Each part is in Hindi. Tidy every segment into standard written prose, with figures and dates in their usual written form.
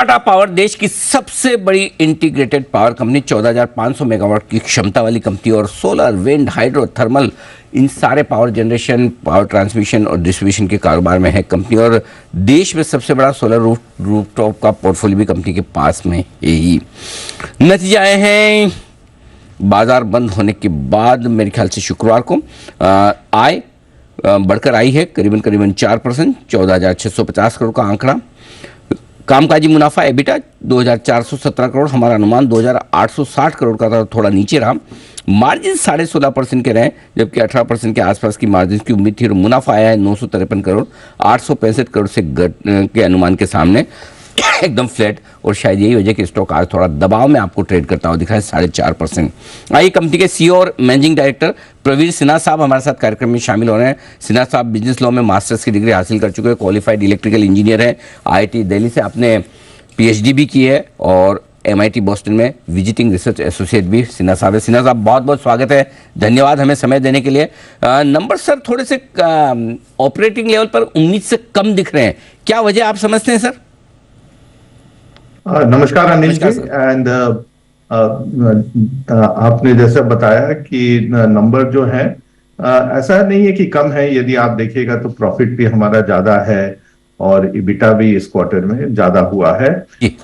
टाटा पावर देश की सबसे बड़ी इंटीग्रेटेड पावर कंपनी, 14,500 मेगावाट की क्षमता वाली कंपनी और सोलर, विंड, हाइड्रो, थर्मल, इन सारे पावर जनरेशन, पावर ट्रांसमिशन और डिस्ट्रीब्यूशन के कारोबार में है कंपनी। और देश में सबसे बड़ा सोलर रूफटॉप का पोर्टफोलियो भी कंपनी के पास में है ही। नतीजे आए हैं बाजार बंद होने के बाद, मेरे ख्याल से शुक्रवार को। आय बढ़कर आई है करीबन 4%, 14,650 करोड़ का आंकड़ा। कामकाजी मुनाफा एबिटा 2,417 करोड़, हमारा अनुमान 2,860 करोड़ का था, थोड़ा नीचे रहा। मार्जिन 16.5% के रहे, जबकि 18% के आसपास की मार्जिन की उम्मीद थी। और मुनाफा आया है 953 करोड़, 865 करोड़ से के अनुमान के सामने एकदम फ्लैट। और शायद यही वजह कि स्टॉक आज थोड़ा दबाव में आपको ट्रेड करता हुआ दिख रहा है, 4.5%। आइए कंपनी के सीईओ और मैनेजिंग डायरेक्टर प्रवीर सिन्हा साहब हमारे साथ कार्यक्रम में शामिल हो रहे हैं। सिन्हा साहब बिजनेस लॉ में मास्टर्स की डिग्री हासिल कर चुके हैं, क्वालिफाइड इलेक्ट्रिकल इंजीनियर है, IIT दिल्ली से आपने PhD भी की है और MIT बॉस्टन में विजिटिंग रिसर्च एसोसिएट भी सिन्हा साहब है। सिन्हा साहब बहुत बहुत स्वागत है, धन्यवाद हमें समय देने के लिए। नंबर सर थोड़े से ऑपरेटिंग लेवल पर 19 से कम दिख रहे हैं, क्या वजह आप समझते हैं सर? नमस्कार अनिल जी। एंड आपने जैसा बताया कि नंबर जो है ऐसा नहीं है कि कम है। यदि आप देखिएगा तो प्रॉफिट भी हमारा ज्यादा है और EBITDA भी इस क्वार्टर में ज्यादा हुआ है।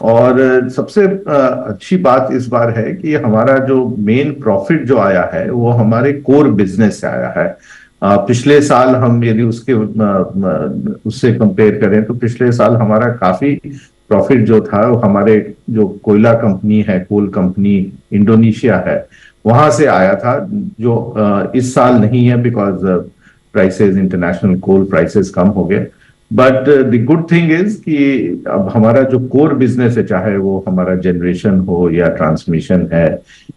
और सबसे अच्छी बात इस बार है कि हमारा जो मेन प्रॉफिट जो आया है वो हमारे कोर बिजनेस से आया है। पिछले साल हम यदि उससे कंपेयर करें तो पिछले साल हमारा काफी प्रॉफिट जो था वो हमारे जो कोयला कंपनी है, कोल कंपनी इंडोनेशिया है, वहां से आया था, जो इस साल नहीं है because prices, international coal prices कम हो गए। But the good thing is कि अब हमारा जो कोर बिजनेस है, चाहे वो हमारा जनरेशन हो या ट्रांसमिशन है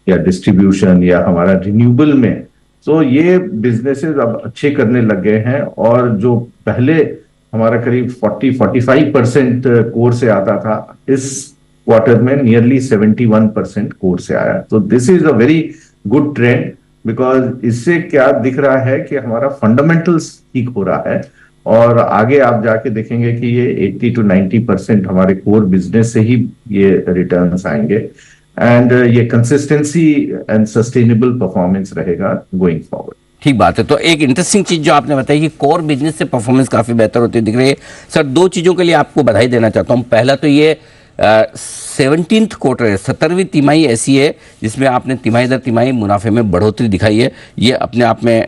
या डिस्ट्रीब्यूशन या हमारा रिन्यूएबल में, तो ये बिजनेसेस अब अच्छे करने लग गए हैं। और जो पहले हमारा करीब 40-45% कोर से आता था, इस क्वार्टर में नियरली 71% कोर से आया। तो this is a very good trend, because इससे क्या दिख रहा है कि हमारा फंडामेंटल्स ठीक हो रहा है। और आगे आप जाके देखेंगे कि ये 80-90% हमारे कोर बिजनेस से ही ये रिटर्न्स आएंगे। एंड ये कंसिस्टेंसी एंड सस्टेनेबल परफॉर्मेंस रहेगा गोइंग फॉरवर्ड। ठीक बात है। तो एक इंटरेस्टिंग चीज जो आपने बताई कि कोर बिजनेस से परफॉर्मेंस काफी बेहतर होती दिख रही है। सर दो चीजों के लिए आपको बधाई देना चाहता हूं। पहला तो ये 17th क्वार्टर है, 17वीं तिमाही ऐसी है जिसमें आपने तिमाही दर तिमाही मुनाफे में बढ़ोतरी दिखाई है। ये अपने आप में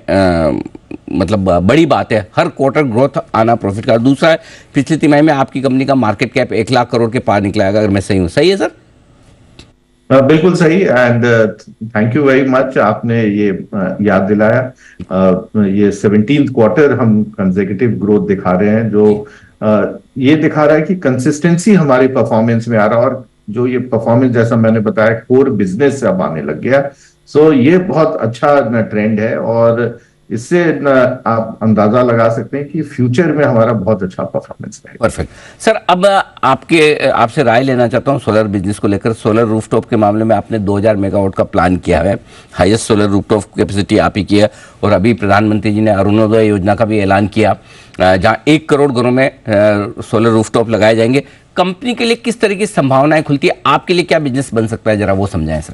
मतलब बड़ी बात है, हर क्वार्टर ग्रोथ आना प्रॉफिट का। दूसरा है पिछली तिमाही में आपकी कंपनी का मार्केट कैप 1 लाख करोड़ के पार निकला है, अगर मैं सही हूं। सही है सर? बिल्कुल सही। And thank you very much, आपने ये याद दिलाया। ये 17th क्वार्टर हम कंसेक्यूटिव ग्रोथ दिखा रहे हैं, जो ये दिखा रहा है कि कंसिस्टेंसी हमारे परफॉर्मेंस में आ रहा है। और जो ये परफॉर्मेंस, जैसा मैंने बताया, कोर बिजनेस से अब आने लग गया। सो ये बहुत अच्छा ट्रेंड है और इससे आप अंदाजा लगा सकते हैं कि फ्यूचर में हमारा बहुत अच्छा परफॉर्मेंस रहेगा। Perfect sir. अब आपसे राय लेना चाहता हूं सोलर बिजनेस को लेकर। सोलर रूफटॉप के मामले में आपने 2000 मेगावाट का प्लान किया है, हाईएस्ट सोलर रूफटॉप कैपेसिटी आप ही की है। और अभी प्रधानमंत्री जी ने अरुणोदय योजना का भी ऐलान किया, जहां 1 करोड़ घरों में सोलर रूफटॉप लगाए जाएंगे। कंपनी के लिए किस तरह की संभावनाएं खुलती है? आपके लिए क्या बिजनेस बन सकता है, जरा वो समझाएं सर।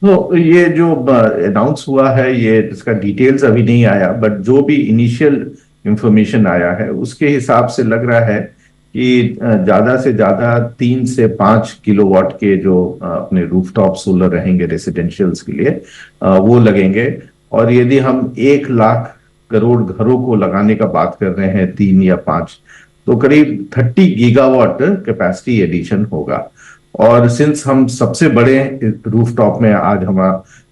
तो ये जो अनाउंस हुआ है, ये इसका डिटेल्स अभी नहीं आया, बट जो भी इनिशियल इंफॉर्मेशन आया है उसके हिसाब से लग रहा है कि ज्यादा से ज्यादा 3 से 5 किलोवाट के जो अपने रूफटॉप सोलर रहेंगे रेसिडेंशियल्स के लिए, वो लगेंगे। और यदि हम 1 लाख करोड़ घरों को लगाने का बात कर रहे हैं, 3 या 5, तो करीब 30 गीगावाट कैपेसिटी एडिशन होगा। और सिंस हम सबसे बड़े रूफटॉप में आज हम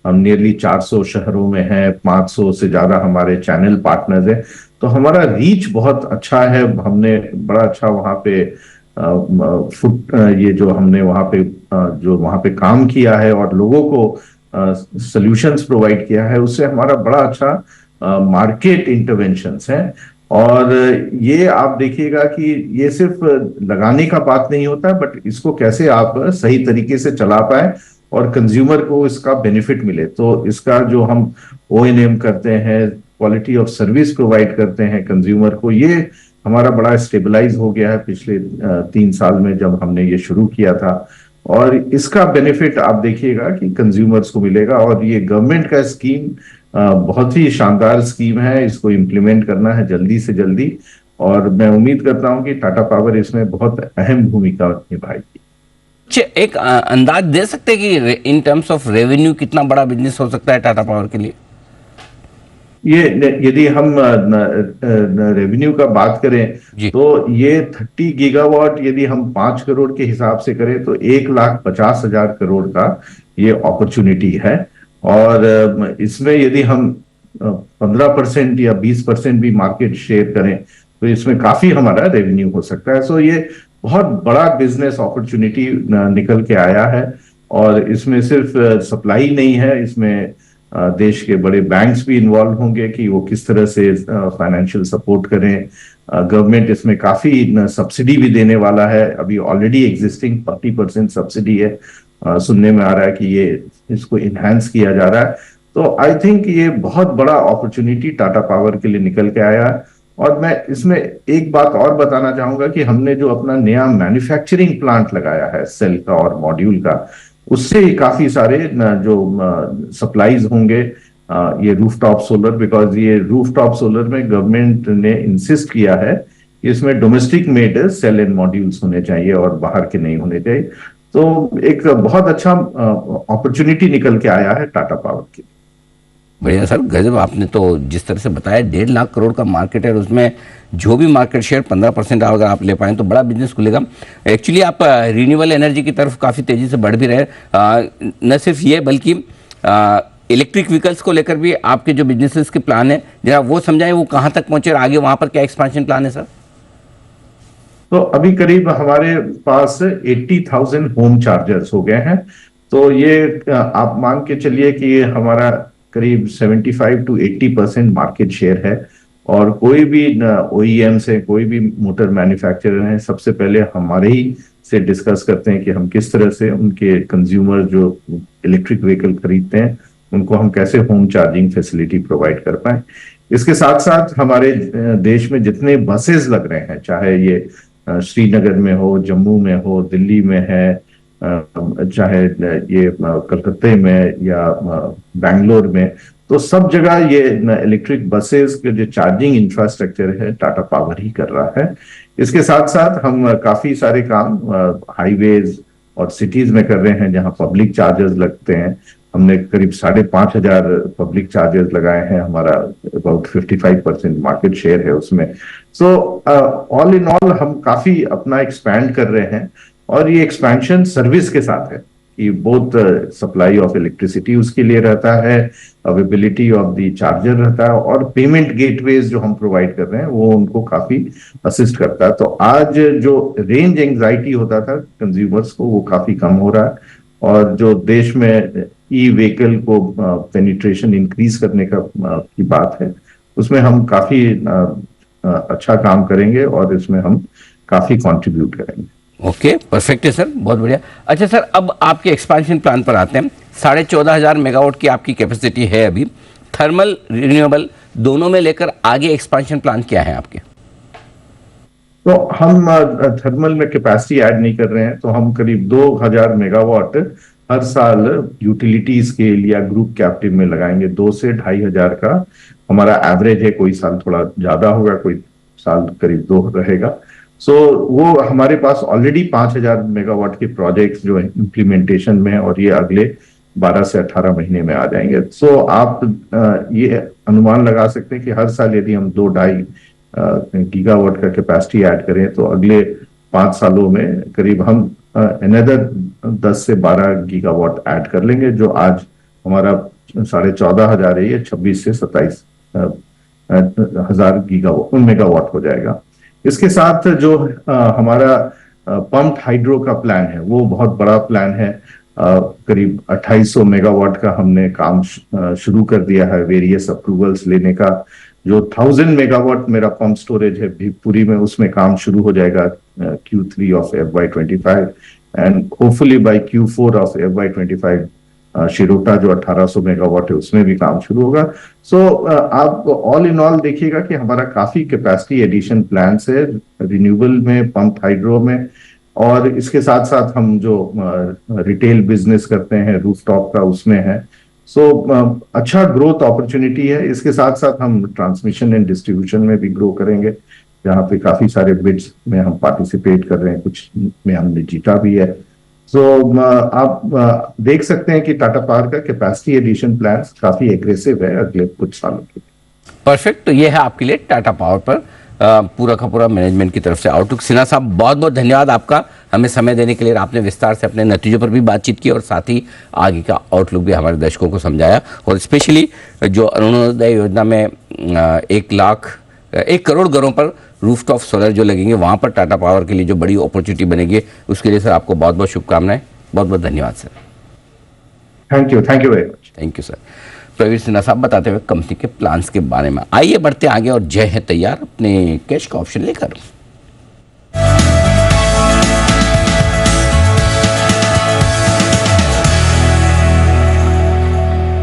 नियरली 400 शहरों में हैं, 500 से ज्यादा हमारे चैनल पार्टनर्स हैं, तो हमारा रीच बहुत अच्छा है। हमने बड़ा अच्छा वहां पे ये जो हमने वहां पे काम किया है और लोगों को सॉल्यूशंस प्रोवाइड किया है, उससे हमारा बड़ा अच्छा मार्केट इंटरवेंशंस हैं। और ये आप देखिएगा कि ये सिर्फ लगाने का बात नहीं होता, बट इसको कैसे आप सही तरीके से चला पाए और कंज्यूमर को इसका बेनिफिट मिले। तो इसका जो हम O&M करते हैं, क्वालिटी ऑफ सर्विस प्रोवाइड करते हैं कंज्यूमर को, ये हमारा बड़ा स्टेबलाइज हो गया है पिछले 3 साल में जब हमने ये शुरू किया था। और इसका बेनिफिट आप देखिएगा कि कंज्यूमर्स को मिलेगा। और ये गवर्नमेंट का स्कीम बहुत ही शानदार स्कीम है, इसको इम्प्लीमेंट करना है जल्दी से जल्दी। और मैं उम्मीद करता हूं कि टाटा पावर इसमें बहुत अहम भूमिका निभाएगी। अच्छा, एक अंदाज दे सकते हैं कि इन टर्म्स ऑफ रेवेन्यू कितना बड़ा बिजनेस हो सकता है टाटा पावर के लिए? ये यदि हम रेवेन्यू का बात करें जी। तो ये 30 गीगावाट यदि हम 5 करोड़ के हिसाब से करें तो 1,50,000 करोड़ का ये अपॉर्चुनिटी है। और इसमें यदि हम 15% या 20% भी मार्केट शेयर करें तो इसमें काफी हमारा रेवेन्यू हो सकता है। सो ये बहुत बड़ा बिजनेस अपॉर्चुनिटी निकल के आया है। और इसमें सिर्फ सप्लाई नहीं है, इसमें देश के बड़े बैंक्स भी इन्वॉल्व होंगे कि वो किस तरह से फाइनेंशियल सपोर्ट करें। गवर्नमेंट इसमें काफी सब्सिडी भी देने वाला है। अभी ऑलरेडी एग्जिस्टिंग 40% सब्सिडी है, सुनने में आ रहा है कि ये इसको इनहेंस किया जा रहा है। तो आई थिंक ये बहुत बड़ा अपॉर्चुनिटी टाटा पावर के लिए निकल के आया है। और मैं इसमें एक बात और बताना चाहूंगा कि हमने जो अपना नया मैन्युफैक्चरिंग प्लांट लगाया है सेल का और मॉड्यूल का, उससे ही काफी सारे जो सप्लाईज होंगे ये रूफटॉप सोलर। बिकॉज ये रूफटॉप सोलर में गवर्नमेंट ने इंसिस्ट किया है कि इसमें domestic made cell and modules होने चाहिए और बाहर के नहीं होने चाहिए। तो एक बहुत अच्छा अपॉर्चुनिटी निकल के आया है टाटा पावर की। बढ़िया सर, गजब। आपने तो जिस तरह से बताया 1.5 लाख करोड़ का मार्केट है और उसमें जो भी मार्केट शेयर 15% अगर आप ले पाएं तो बड़ा बिजनेस खुलेगा। एक्चुअली आप रिन्यूएबल एनर्जी की तरफ काफ़ी तेज़ी से बढ़ भी रहे हैं। न सिर्फ ये बल्कि इलेक्ट्रिक व्हीकल्स को लेकर भी आपके जो बिजनेसेस के प्लान है, जरा वो समझाएं, वो कहाँ तक पहुंचे और आगे वहाँ पर क्या एक्सपेंशन प्लान है सर? तो अभी करीब हमारे पास 80,000 होम चार्जर्स हो गए हैं। तो ये आप मान के चलिए कि ये हमारा करीब 75 to 80% मार्केट शेयर है। और कोई भी ओईएम से, कोई भी मोटर मैन्युफैक्चरर है, सबसे पहले हमारे ही से डिस्कस करते हैं कि हम किस तरह से उनके कंज्यूमर जो इलेक्ट्रिक व्हीकल खरीदते हैं उनको हम कैसे होम चार्जिंग फैसिलिटी प्रोवाइड कर पाए। इसके साथ साथ हमारे देश में जितने बसेस लग रहे हैं, चाहे ये श्रीनगर में हो, जम्मू में हो, दिल्ली में है, चाहे ये कलकत्ते में या बैंगलोर में, तो सब जगह ये इलेक्ट्रिक बसेस के जो चार्जिंग इंफ्रास्ट्रक्चर है टाटा पावर ही कर रहा है। इसके साथ साथ हम काफी सारे काम हाईवेज और सिटीज में कर रहे हैं जहां पब्लिक चार्जर्स लगते हैं। हमने करीब 5,500 पब्लिक चार्जर्स लगाए हैं। हमारा अबाउट 55% मार्केट शेयर है उसमें। सो ऑल इन ऑल हम काफी अपना एक्सपैंड कर रहे हैं। और ये एक्सपेंशन सर्विस के साथ है कि बोथ सप्लाई ऑफ इलेक्ट्रिसिटी उसके लिए रहता है, अवेलेबिलिटी ऑफ द चार्जर रहता है, और पेमेंट गेटवेज जो हम प्रोवाइड कर रहे हैं वो उनको काफी असिस्ट करता है। तो आज जो रेंज एंग्जाइटी होता था कंज्यूमर्स को वो काफी कम हो रहा है। और जो देश में ई व्हीकल को पेनिट्रेशन इंक्रीज करने का की बात है, उसमें हम काफी अच्छा काम करेंगे और इसमें हम काफी कंट्रीब्यूट करेंगे। ओके, परफेक्ट है सर, बहुत बढ़िया। अच्छा सर, अब आपके एक्सपेंशन प्लान पर आते हैं। 14,500 मेगावाट की आपकी कैपेसिटी है अभी, थर्मल रिन्यूएबल दोनों में लेकर आगे एक्सपेंशन प्लान क्या है आपके? तो हम थर्मल में कैपेसिटी ऐड नहीं कर रहे हैं। तो हम करीब 2,000 मेगावाट हर साल यूटिलिटी स्केल या ग्रुप कैप्टिव में लगाएंगे। 2 से 2,500 का हमारा एवरेज है। कोई साल थोड़ा ज्यादा होगा, कोई साल करीब 2 रहेगा। सो वो हमारे पास ऑलरेडी 5,000 मेगावाट के प्रोजेक्ट्स जो है इम्प्लीमेंटेशन में, और ये अगले 12 से 18 महीने में आ जाएंगे। सो आप ये अनुमान लगा सकते हैं कि हर साल यदि हम 2-2.5 गीगावाट का कैपेसिटी ऐड करें तो अगले 5 सालों में करीब हम अनदर 10 से 12 गीगावाट ऐड कर लेंगे। जो आज हमारा 14,500 है, ये 26 से 27 हजार मेगावाट हो जाएगा। इसके साथ जो हमारा पंप्ड हाइड्रो का प्लान है वो बहुत बड़ा प्लान है। करीब 2800 मेगावाट का हमने काम शुरू कर दिया है वेरियस अप्रूवल्स लेने का। जो 1000 मेगावाट मेरा पंप स्टोरेज है भिवपुरी में, उसमें काम शुरू हो जाएगा Q3 of FY25 and hopefully by Q4 of FY25 शिरोटा जो 1800 मेगावाट है उसमें भी काम शुरू होगा। सो आप ऑल इन ऑल देखिएगा कि हमारा काफी कैपेसिटी एडिशन प्लान्स है रिन्यूएबल में, पंप हाइड्रो में, और इसके साथ साथ हम जो रिटेल बिजनेस करते हैं रूफटॉप का उसमें है। सो अच्छा ग्रोथ अपॉर्चुनिटी है। इसके साथ साथ हम ट्रांसमिशन एंड डिस्ट्रीब्यूशन में भी ग्रो करेंगे, जहाँ पे काफी सारे बिड्स में हम पार्टिसिपेट कर रहे हैं, कुछ में हमने जीता भी है। सो आप देख सकते हैं कि टाटा पावर का कैपेसिटी एडिशन प्लान्स काफी एग्रेसिव है अगले कुछ सालों के लिए। परफेक्ट। तो ये है आपके लिए टाटा पावर पर पूरा का पूरा मैनेजमेंट की तरफ से आउटलुक। सिन्हा साहब, बहुत बहुत धन्यवाद आपका हमें समय देने के लिए। आपने विस्तार से अपने नतीजों पर भी बातचीत की और साथ ही आगे का आउटलुक भी हमारे दर्शकों को समझाया, और स्पेशली जो अरुणोदय योजना में 1 करोड़ घरों पर रूफटॉप सोलर जो लगेंगे, वहाँ पर टाटा पावर के लिए जो बड़ी अपॉर्चुनिटी बनेगी, उसके लिए सर आपको बहुत बहुत शुभकामनाएं। बहुत बहुत धन्यवाद sir. Thank you very much. Thank you sir. Praveer Sinha साहब बताते हुए कंपनी के प्लान्स के बारे में। आइए बढ़ते आगे और जय है तैयार अपने कैश का ऑप्शन लेकर।